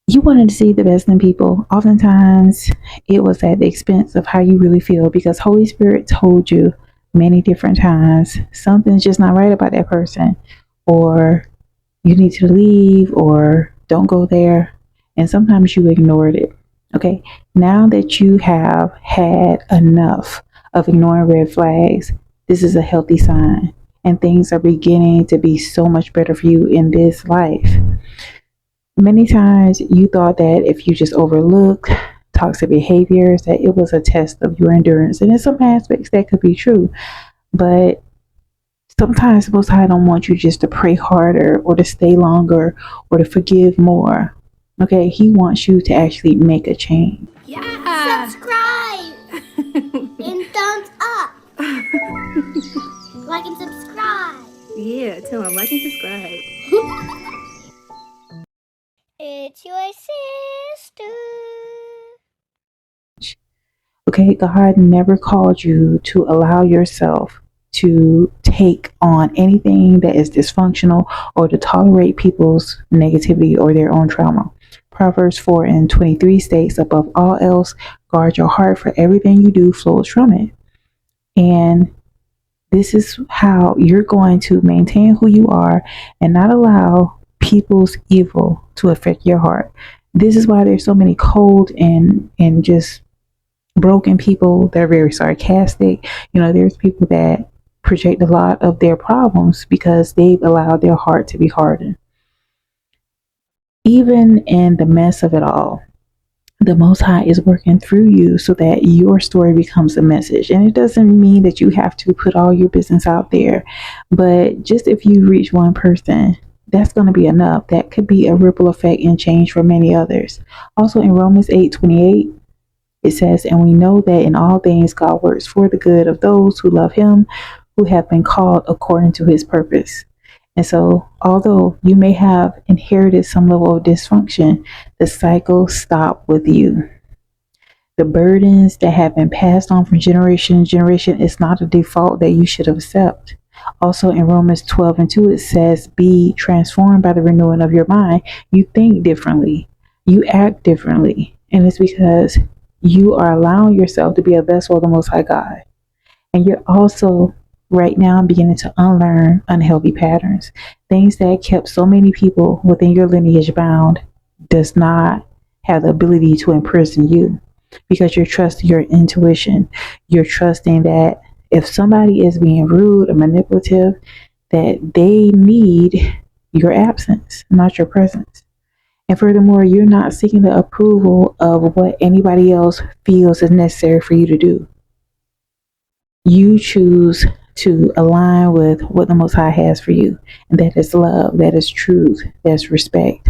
You wanted to see the best in people. Oftentimes, it was at the expense of how you really feel because Holy Spirit told you many different times something's just not right about that person, or you need to leave, or don't go there. And sometimes you ignored it. Okay. Now that you have had enough of ignoring red flags, this is a healthy sign. And things are beginning to be so much better for you in this life. Many times you thought that if you just overlooked toxic behaviors, that it was a test of your endurance. And in some aspects that could be true. But sometimes Most High don't want you just to pray harder or to stay longer or to forgive more. Okay, He wants you to actually make a change. Yeah. Subscribe and thumbs up. Like and subscribe. Yeah, tell them like and subscribe. It's your sister. Okay, God never called you to allow yourself to take on anything that is dysfunctional or to tolerate people's negativity or their own trauma. Proverbs 4:23 states, above all else, guard your heart, for everything you do flows from it. And this is how you're going to maintain who you are and not allow people's evil to affect your heart. This is why there's so many cold and just broken people that are very sarcastic. There's people that project a lot of their problems because they've allowed their heart to be hardened. Even in the mess of it all, the Most High is working through you so that your story becomes a message. And it doesn't mean that you have to put all your business out there, but just if you reach one person, that's going to be enough. That could be a ripple effect and change for many others. Also in Romans 8:28, it says, and we know that in all things God works for the good of those who love Him, who have been called according to His purpose. And so, although you may have inherited some level of dysfunction, the cycle stopped with you. The burdens that have been passed on from generation to generation is not a default that you should accept. Also in Romans 12:2, it says, be transformed by the renewing of your mind. You think differently. You act differently. And it's because you are allowing yourself to be a vessel of the Most High God. And you're also right now beginning to unlearn unhealthy patterns. Things that kept so many people within your lineage bound does not have the ability to imprison you because you're trusting your intuition. You're trusting that if somebody is being rude or manipulative, that they need your absence, not your presence. And furthermore, you're not seeking the approval of what anybody else feels is necessary for you to do. You choose to align with what the Most High has for you. And that is love, that is truth, that's respect.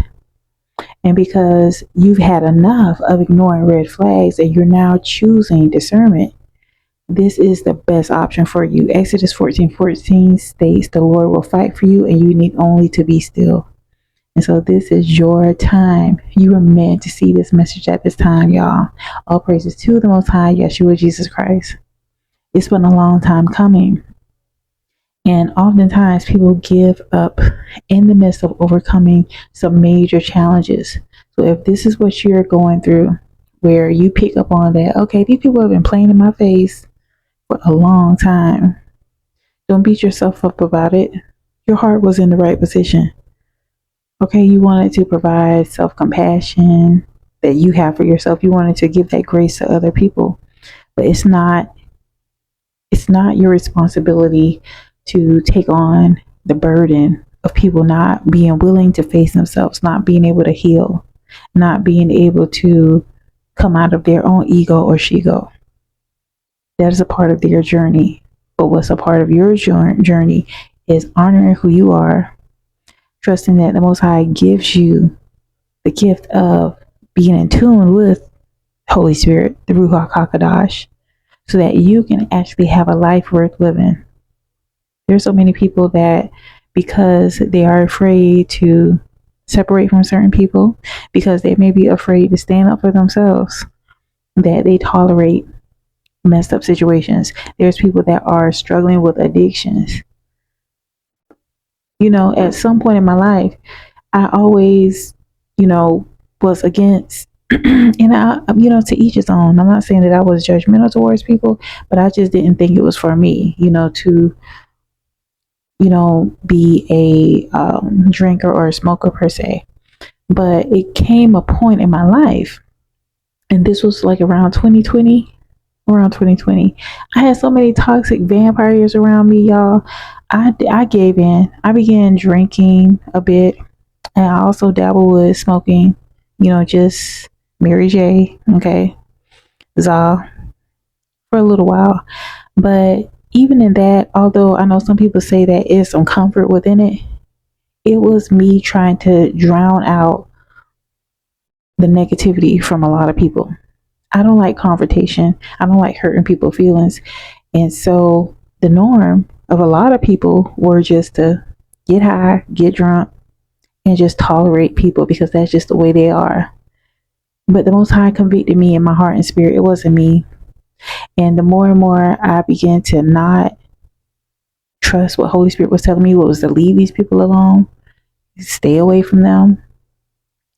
And because you've had enough of ignoring red flags and you're now choosing discernment, this is the best option for you. Exodus 14:14 states, the Lord will fight for you and you need only to be still. And so this is your time. You were meant to see this message at this time, y'all. All praises to the Most High, Yeshua, Jesus Christ. It's been a long time coming. And oftentimes people give up in the midst of overcoming some major challenges. So if this is what you're going through, where you pick up on that, okay, these people have been playing in my face for a long time. Don't beat yourself up about it. Your heart was in the right position. Okay, you wanted to provide self-compassion that you have for yourself. You wanted to give that grace to other people. But it's not your responsibility to take on the burden of people not being willing to face themselves, not being able to heal, not being able to come out of their own ego or shego. That is a part of their journey. But what's a part of your journey is honoring who you are, trusting that the Most High gives you the gift of being in tune with Holy Spirit, the Ruach HaKodesh, so that you can actually have a life worth living. There's so many people that, because they are afraid to separate from certain people, because they may be afraid to stand up for themselves, that they tolerate messed up situations. There's people that are struggling with addictions. At some point in my life, I always, was against. And to each his own. I'm not saying that I was judgmental towards people, but I just didn't think it was for me, to be a drinker or a smoker per se. But it came a point in my life, and this was like around 2020. Around 2020, I had so many toxic vampires around me, y'all. I gave in. I began drinking a bit, and I also dabbled with smoking. Just Mary J. Okay, Za for a little while. But even in that, although I know some people say that is some comfort within it, it was me trying to drown out the negativity from a lot of people. I don't like confrontation. I don't like hurting people's feelings. And so the norm of a lot of people were just to get high, get drunk, and just tolerate people because that's just the way they are. But the Most High convicted me in my heart and spirit. It wasn't me. And the more and more I began to not trust what Holy Spirit was telling me, what was to leave these people alone, stay away from them,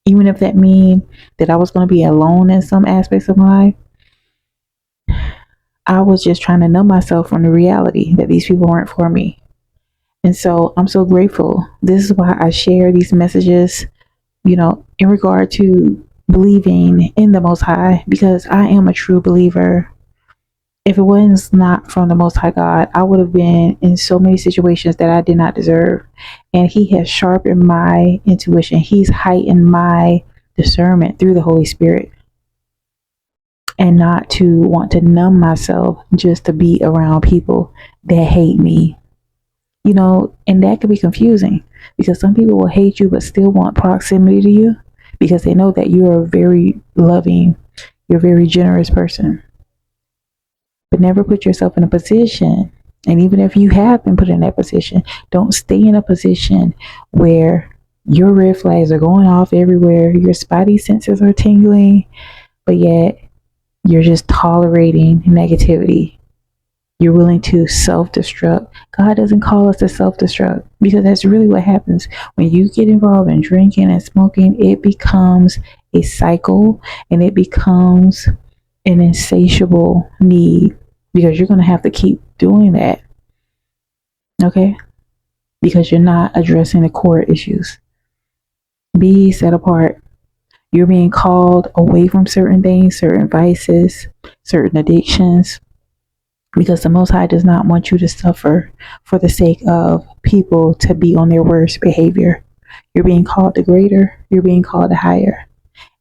even if that mean that I was going to be alone in some aspects of my life, I was just trying to numb myself from the reality that these people weren't for me. And so I'm so grateful. This is why I share these messages, in regard to believing in the Most High, because I am a true believer. If it was not from the Most High God, I would have been in so many situations that I did not deserve. And He has sharpened my intuition. He's heightened my discernment through the Holy Spirit. And not to want to numb myself just to be around people that hate me. And that could be confusing because some people will hate you but still want proximity to you because they know that you're a very loving, you're a very generous person. But never put yourself in a position, and even if you have been put in that position, don't stay in a position where your red flags are going off everywhere, your spidey senses are tingling, but yet you're just tolerating negativity. You're willing to self-destruct. God doesn't call us to self-destruct because that's really what happens. When you get involved in drinking and smoking, it becomes a cycle and it becomes an insatiable need because you're going to have to keep doing that. Okay? Because you're not addressing the core issues. Be set apart. You're being called away from certain things, certain vices, certain addictions, because the Most High does not want you to suffer for the sake of people to be on their worst behavior. You're being called to greater. You're being called to higher.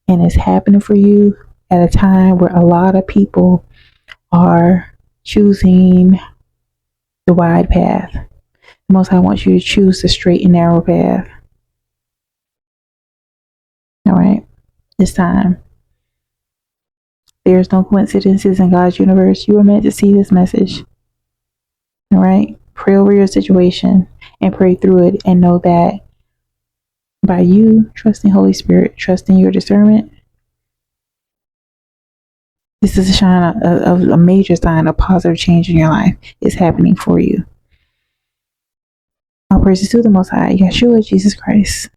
And it's happening for you at a time where a lot of people are choosing the wide path. The Most High wants you to choose the straight and narrow path. All right? It's time. There's no coincidences in God's universe. You are meant to see this message. All right? Pray over your situation and pray through it and know that by you trusting Holy Spirit, trusting your discernment, this is a major sign of positive change in your life is happening for you. All praises to the Most High, Yeshua, Jesus Christ.